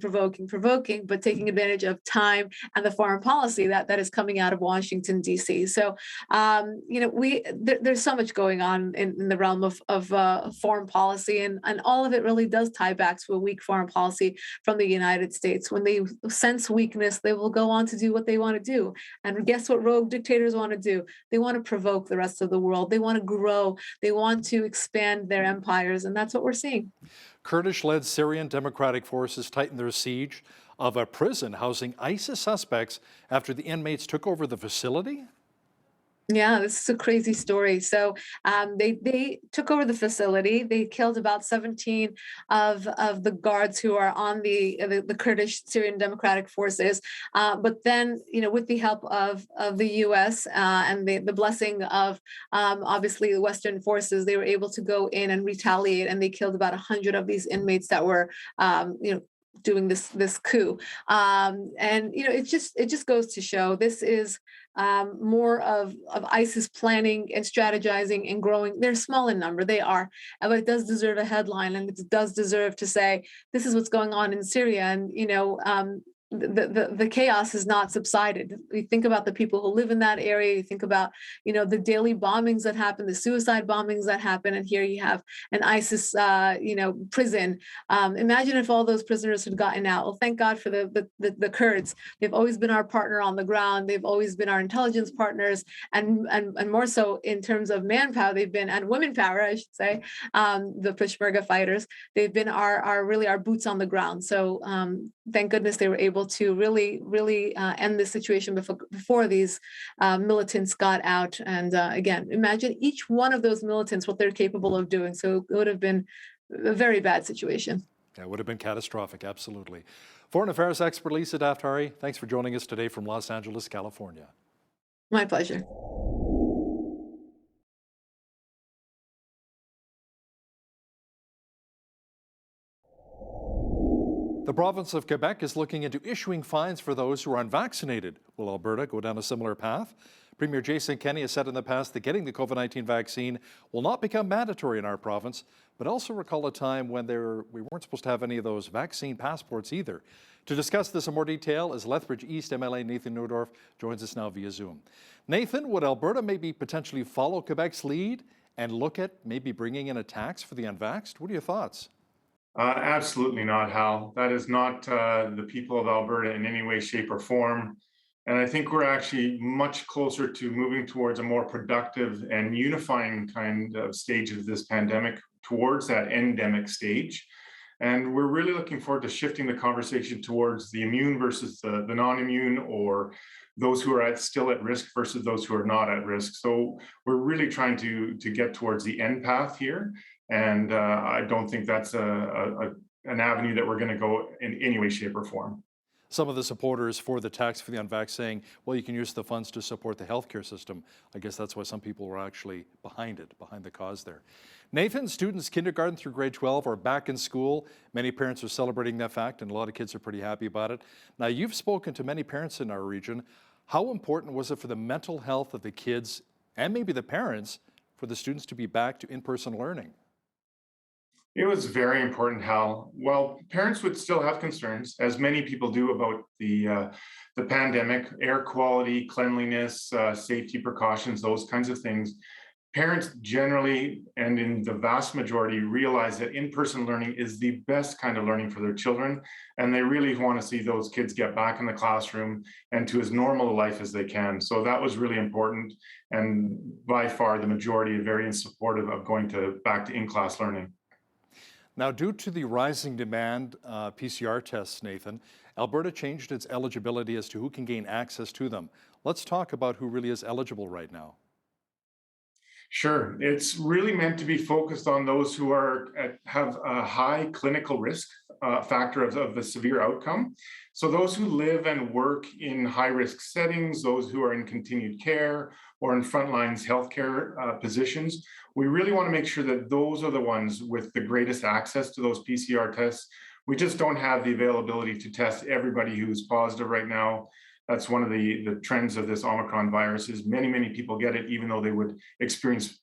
but taking advantage of time and the foreign policy that is coming out of Washington, D.C. So, there's so much going on in the realm of foreign policy, and all of it really does tie back to a weak foreign policy from the United States. When they sense weakness, they will go on to do what they want to do. And guess what rogue dictators want to do? They want to provoke the rest of the world. They want to grow. They want to expand their empires. And that's what we're seeing. Kurdish-led Syrian Democratic Forces tightened their siege of a prison housing ISIS suspects after the inmates took over the facility? Yeah, this is a crazy story. So they took over the facility. They killed about 17 of the guards who are on the Kurdish Syrian Democratic Forces. But then, with the help of the U.S. And the blessing of obviously the Western forces, they were able to go in and retaliate, and they killed about 100 of these inmates that were doing this coup. And it just goes to show this is more of ISIS planning and strategizing and growing. They're small in number, they are, but it does deserve a headline, and it does deserve to say this is what's going on in Syria. And the chaos has not subsided. You think about the people who live in that area. You think about the daily bombings that happen, the suicide bombings that happen, and here you have an ISIS prison. Imagine if all those prisoners had gotten out. Well, thank God for the Kurds. They've always been our partner on the ground. They've always been our intelligence partners, and more so in terms of manpower, they've been, and women power, I should say, the Peshmerga fighters. They've been our boots on the ground. So thank goodness they were able to really end this situation before these militants got out. And again, imagine each one of those militants, what they're capable of doing. So it would have been a very bad situation. Yeah, it would have been catastrophic, absolutely. Foreign affairs expert Lisa Daftari, thanks for joining us today from Los Angeles, California. My pleasure. The province of Quebec is looking into issuing fines for those who are unvaccinated. Will Alberta go down a similar path? Premier Jason Kenney has said in the past that getting the COVID-19 vaccine will not become mandatory in our province, but also recall a time when we weren't supposed to have any of those vaccine passports either. To discuss this in more detail is Lethbridge East MLA Nathan Neudorf joins us now via Zoom. Nathan, would Alberta maybe potentially follow Quebec's lead and look at maybe bringing in a tax for the unvaxxed? What are your thoughts? Absolutely not, Hal. That is not the people of Alberta in any way, shape, or form. And I think we're actually much closer to moving towards a more productive and unifying kind of stage of this pandemic towards that endemic stage. And we're really looking forward to shifting the conversation towards the immune versus the non-immune, or those who are still at risk versus those who are not at risk. So we're really trying to get towards the end path here. And I don't think that's an avenue that we're going to go in any way, shape, or form. Some of the supporters for the tax for the unvaxxed saying, well, you can use the funds to support the healthcare system. I guess that's why some people were actually behind the cause there. Nathan, students kindergarten through grade 12 are back in school. Many parents are celebrating that fact, and a lot of kids are pretty happy about it. Now, you've spoken to many parents in our region. How important was it for the mental health of the kids and maybe the parents for the students to be back to in-person learning? It was very important, Hal. Well, parents would still have concerns, as many people do, about the pandemic, air quality, cleanliness, safety precautions, those kinds of things. Parents generally, and in the vast majority, realize that in-person learning is the best kind of learning for their children, and they really want to see those kids get back in the classroom and to as normal a life as they can. So that was really important, and by far the majority are very supportive of going back to in-class learning. Now, due to the rising demand PCR tests, Nathan, Alberta changed its eligibility as to who can gain access to them. Let's talk about who really is eligible right now. Sure. It's really meant to be focused on those who have a high clinical risk factor of a severe outcome. So those who live and work in high-risk settings, those who are in continued care or in frontline healthcare positions, we really want to make sure that those are the ones with the greatest access to those PCR tests. We just don't have the availability to test everybody who's positive right now. That's one of the trends of this Omicron virus is many people get it, even though they would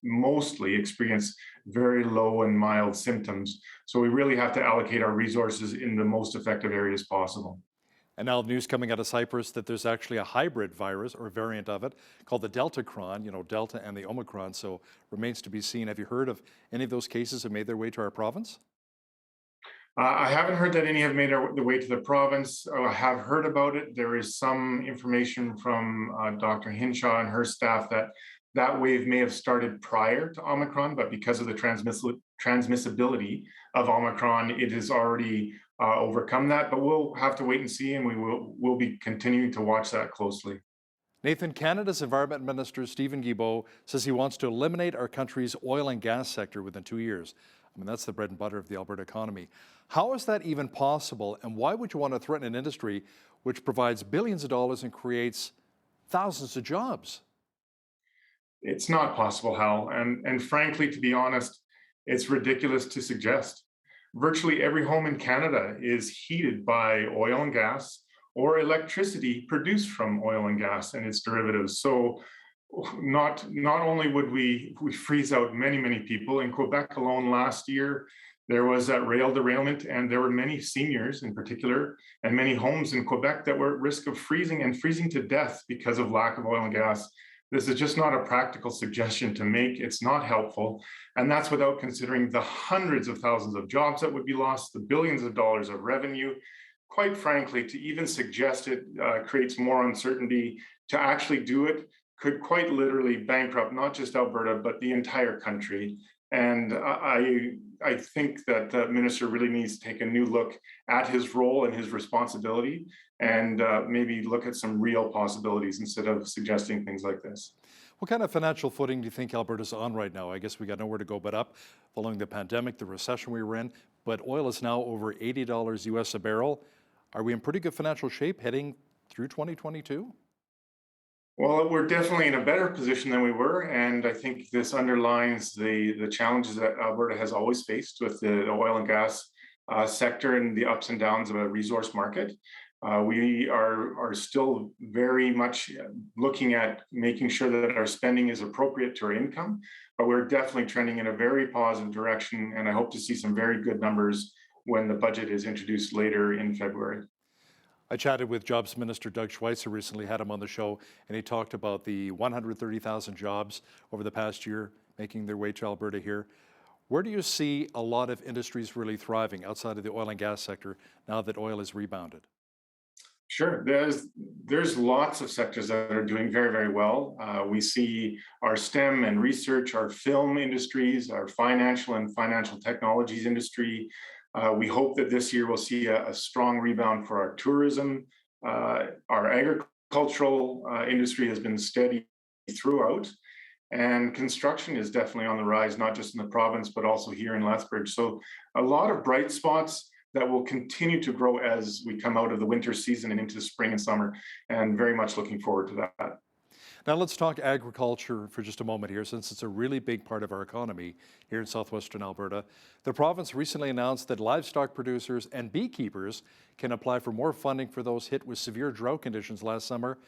mostly experience very low and mild symptoms. So we really have to allocate our resources in the most effective areas possible. And now news coming out of Cyprus that there's actually a hybrid virus or variant of it called the Deltacron, Delta and the Omicron, so remains to be seen. Have you heard of any of those cases that made their way to our province? I haven't heard that any have made their way to the province. I have heard about it. There is some information from Dr. Hinshaw and her staff that wave may have started prior to Omicron, but because of the transmissibility of Omicron, it has already overcome that. But we'll have to wait and see, and we'll be continuing to watch that closely. Nathan, Canada's Environment Minister Stephen Guilbeault says he wants to eliminate our country's oil and gas sector within 2 years. I mean, that's the bread and butter of the Alberta economy. How is that even possible, and why would you want to threaten an industry which provides billions of dollars and creates thousands of jobs? It's not possible, Hal. And frankly, to be honest, it's ridiculous to suggest. virtually every home in Canada is heated by oil and gas or electricity produced from oil and gas and its derivatives. So not only would we freeze out many people in Quebec alone last year, there was that rail derailment, and there were many seniors in particular, and many homes in Quebec that were at risk of freezing to death because of lack of oil and gas. This is just not a practical suggestion to make. It's not helpful. And that's without considering the hundreds of thousands of jobs that would be lost, the billions of dollars of revenue. Quite frankly, to even suggest it creates more uncertainty. To actually do it could quite literally bankrupt not just Alberta, but the entire country. And I think that the minister really needs to take a new look at his role and his responsibility, and maybe look at some real possibilities instead of suggesting things like this. What kind of financial footing do you think Alberta's on right now? I guess we got nowhere to go but up following the pandemic, the recession we were in, but oil is now over $80 US a barrel. Are we in pretty good financial shape heading through 2022? Well, we're definitely in a better position than we were, and I think this underlines the challenges that Alberta has always faced with the oil and gas sector and the ups and downs of a resource market. We are still very much looking at making sure that our spending is appropriate to our income, but we're definitely trending in a very positive direction, and I hope to see some very good numbers when the budget is introduced later in February. I chatted with Jobs Minister Doug Schweitzer recently, had him on the show, and he talked about the 130,000 jobs over the past year making their way to Alberta here. Where do you see a lot of industries really thriving outside of the oil and gas sector now that oil has rebounded? Sure, there's lots of sectors that are doing very well. We see our STEM and research, our film industries, our financial and financial technologies industry. We hope that this year we'll see a strong rebound for our tourism. Our agricultural industry has been steady throughout, and construction is definitely on the rise, not just in the province, but also here in Lethbridge. So a lot of bright spots that will continue to grow as we come out of the winter season and into spring and summer, and very much looking forward to that. Now let's talk agriculture for just a moment here, since it's a really big part of our economy here in southwestern Alberta. The province recently announced that livestock producers and beekeepers can apply for more funding for those hit with severe drought conditions last summer.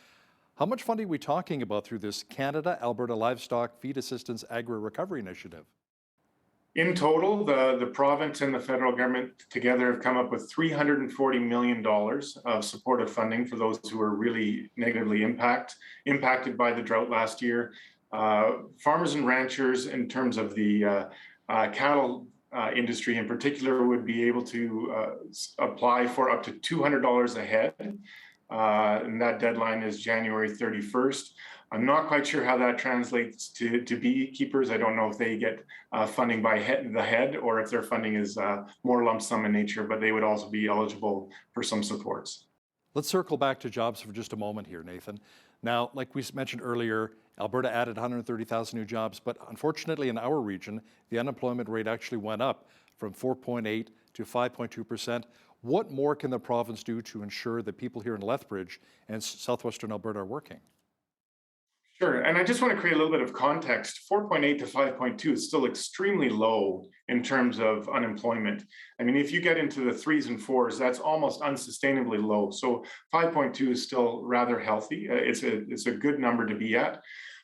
How much funding are we talking about through this Canada-Alberta Livestock Feed Assistance Agri Recovery Initiative? In total, the province and the federal government together have come up with $340 million of supportive funding for those who were really negatively impacted by the drought last year. Farmers and ranchers, in terms of the cattle industry in particular, would be able to apply for up to $200 a head. And that deadline is January 31st. I'm not quite sure how that translates to beekeepers. I don't know if they get funding by the head or if their funding is more lump sum in nature, but they would also be eligible for some supports. Let's circle back to jobs for just a moment here, Nathan. Now, like we mentioned earlier, Alberta added 130,000 new jobs, but unfortunately in our region, the unemployment rate actually went up from 4.8 to 5.2%. What more can the province do to ensure that people here in Lethbridge and southwestern Alberta are working? Sure, and I just want to create a little bit of context. 4.8 to 5.2 is still extremely low in terms of unemployment. I mean, if you get into the 3s and 4s, that's almost unsustainably low. So 5.2 is still rather healthy. It's a good number to be at.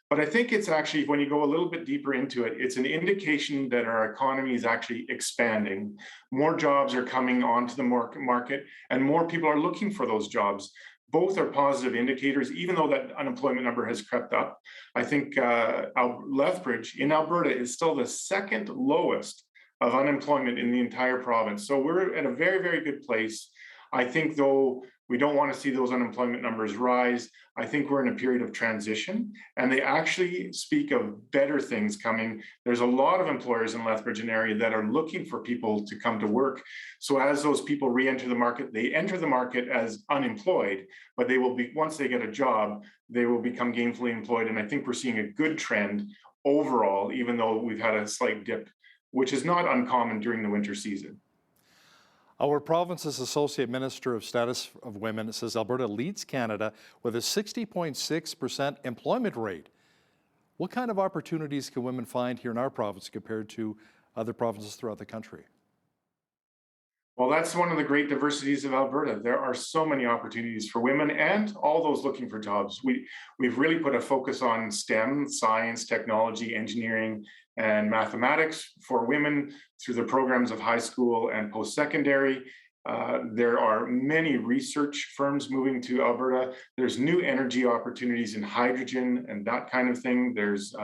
But I think it's actually, when you go a little bit deeper into it, it's an indication that our economy is actually expanding. More jobs are coming onto the market, and more people are looking for those jobs. Both are positive indicators, even though that unemployment number has crept up. I think Lethbridge in Alberta is still the second lowest of unemployment in the entire province. So we're at a very good place. I think, though, we don't want to see those unemployment numbers rise. I think we're in a period of transition, and they actually speak of better things coming. There's a lot of employers in Lethbridge and area that are looking for people to come to work. So as those people re-enter the market, they enter the market as unemployed, but they will be, once they get a job, they will become gainfully employed. And I think we're seeing a good trend overall, even though we've had a slight dip, which is not uncommon during the winter season. Our province's Associate Minister of Status of Women says Alberta leads Canada with a 60.6% employment rate. What kind of opportunities can women find here in our province compared to other provinces throughout the country? Well, that's one of the great diversities of Alberta. There are so many opportunities for women and all those looking for jobs. We've really put a focus on STEM, science, technology, engineering, and mathematics for women through the programs of high school and post-secondary. There are many research firms moving to Alberta. There's new energy opportunities in hydrogen and that kind of thing. There's,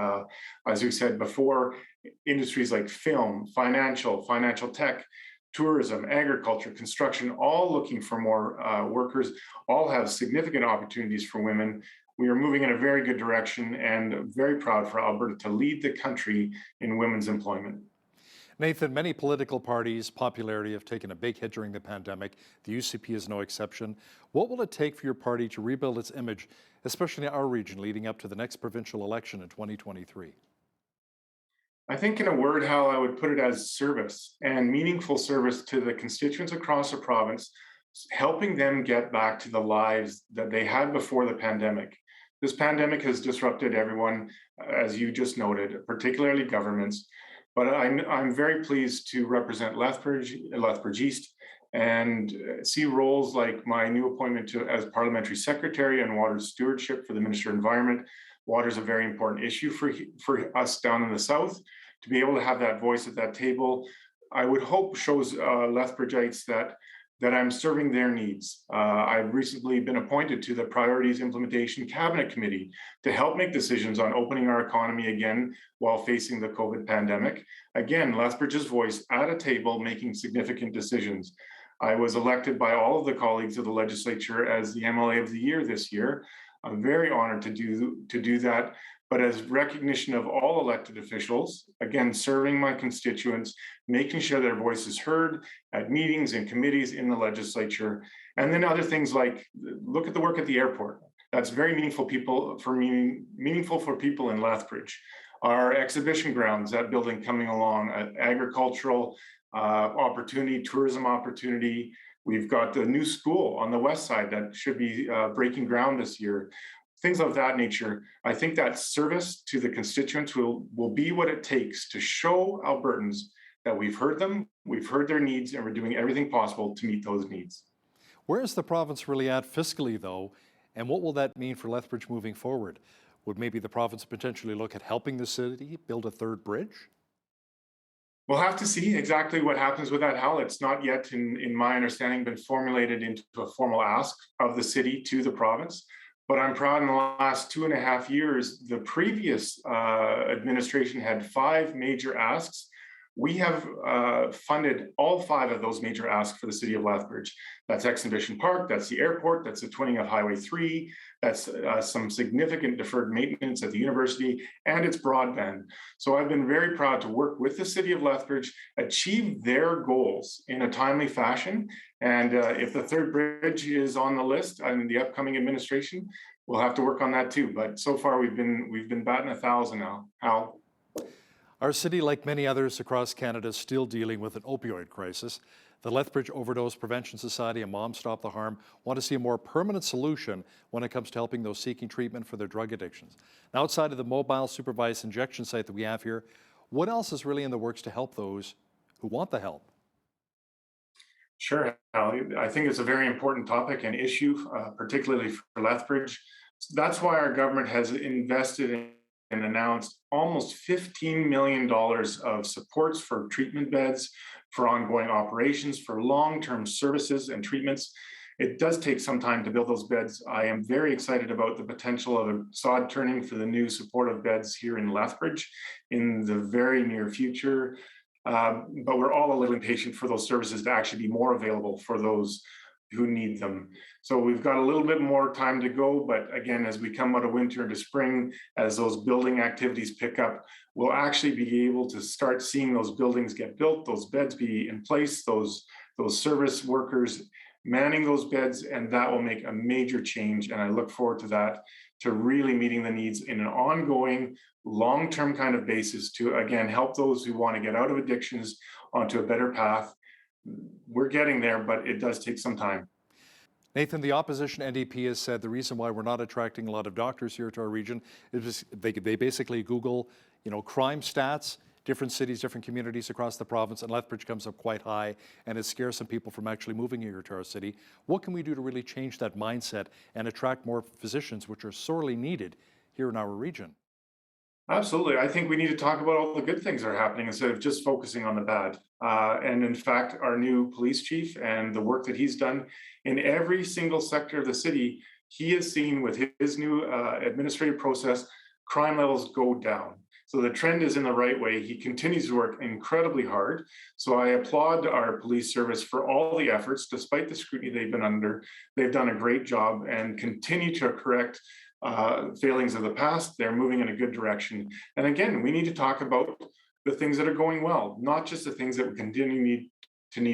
as we said before, industries like film, financial tech, tourism, agriculture, construction, all looking for more workers, all have significant opportunities for women. We are moving in a very good direction and very proud for Alberta to lead the country in women's employment. Nathan, many political parties' popularity have taken a big hit during the pandemic. The UCP is no exception. What will it take for your party to rebuild its image, especially in our region, leading up to the next provincial election in 2023? I think in a word, how I would put it as service and meaningful service to the constituents across the province, helping them get back to the lives that they had before the pandemic. This pandemic has disrupted everyone, as you just noted, particularly governments. But I'm very pleased to represent Lethbridge East, and see roles like my new appointment as Parliamentary Secretary and Water Stewardship for the Minister of Environment. Water is a very important issue for us down in the south. To be able to have that voice at that table, I would hope shows Lethbridgeites that I'm serving their needs. I've recently been appointed to the Priorities Implementation Cabinet Committee to help make decisions on opening our economy again while facing the COVID pandemic. Again, Lethbridge's voice at a table making significant decisions. I was elected by all of the colleagues of the legislature as the MLA of the Year this year. I'm very honored to do that, but as recognition of all elected officials, again, serving my constituents, making sure their voice is heard at meetings and committees in the legislature, and then other things like look at the work at the airport. That's very meaningful for people in Lethbridge. Our exhibition grounds, that building coming along, agricultural opportunity, tourism opportunity. We've got the new school on the west side that should be breaking ground this year. Things of that nature. I think that service to the constituents will be what it takes to show Albertans that we've heard them, we've heard their needs, and we're doing everything possible to meet those needs. Where is the province really at fiscally, though, and what will that mean for Lethbridge moving forward? Would maybe the province potentially look at helping the city build a third bridge? We'll have to see exactly what happens with that, Hal. It's not yet, in my understanding, been formulated into a formal ask of the city to the province. But I'm proud in the last 2.5 years, the previous administration had 5 major asks. We have funded all 5 of those major asks for the city of Lethbridge. That's Exhibition Park, that's the airport, that's the twinning of Highway 3, that's some significant deferred maintenance at the university, and it's broadband. So I've been very proud to work with the city of Lethbridge, achieve their goals in a timely fashion. And if the third bridge is on the list in the upcoming administration, we'll have to work on that too. But so far we've been batting 1,000 now. Hal? Our city, like many others across Canada, is still dealing with an opioid crisis. The Lethbridge Overdose Prevention Society and Moms Stop the Harm want to see a more permanent solution when it comes to helping those seeking treatment for their drug addictions. Now, outside of the mobile supervised injection site that we have here, what else is really in the works to help those who want the help? Sure, Hal. I think it's a very important topic and issue, particularly for Lethbridge. That's why our government has invested in and announced almost $15 million of supports for treatment beds, for ongoing operations, for long-term services and treatments. It does take some time to build those beds. I am very excited about the potential of a sod turning for the new supportive beds here in Lethbridge in the very near future. But we're all a little impatient for those services to actually be more available for those who need them. So we've got a little bit more time to go, but again, as we come out of winter into spring, as those building activities pick up, we'll actually be able to start seeing those buildings get built, those beds be in place, those service workers manning those beds, and that will make a major change. And I look forward to that, to really meeting the needs in an ongoing, long-term kind of basis to, again, help those who want to get out of addictions onto a better path. We're getting there, but it does take some time. Nathan, the opposition NDP has said the reason why we're not attracting a lot of doctors here to our region is they basically Google, crime stats different cities, different communities across the province, and Lethbridge comes up quite high, and it scares some people from actually moving here to our city. What can we do to really change that mindset and attract more physicians, which are sorely needed here in our region? Absolutely. I think we need to talk about all the good things that are happening instead of just focusing on the bad. And in fact, our new police chief and the work that he's done in every single sector of the city, he has seen with his new administrative process, crime levels go down. So the trend is in the right way. He continues to work incredibly hard. So I applaud our police service for all the efforts, despite the scrutiny they've been under. They've done a great job and continue to correct failings of the past. They're moving in a good direction. And again, we need to talk about the things that are going well, not just the things that we continue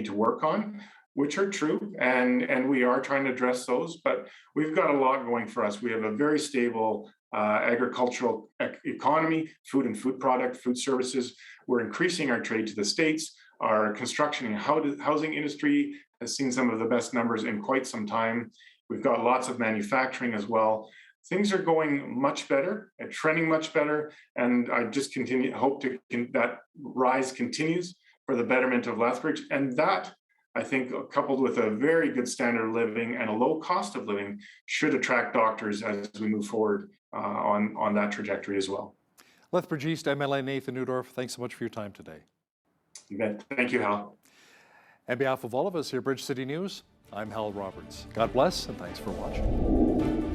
to work on, which are true, and we are trying to address those, but we've got a lot going for us. We have a very stable agricultural economy, food and food product, food services. We're increasing our trade to the States. Our construction and housing industry has seen some of the best numbers in quite some time. We've got lots of manufacturing as well. Things are going much better and trending much better. And I just hope that rise continues for the betterment of Lethbridge. And that, I think, coupled with a very good standard of living and a low cost of living, should attract doctors as we move forward on that trajectory as well. Lethbridge East MLA Nathan Neudorf, thanks so much for your time today. You bet. Thank you, Hal. On behalf of all of us here at Bridge City News, I'm Hal Roberts. God bless and thanks for watching.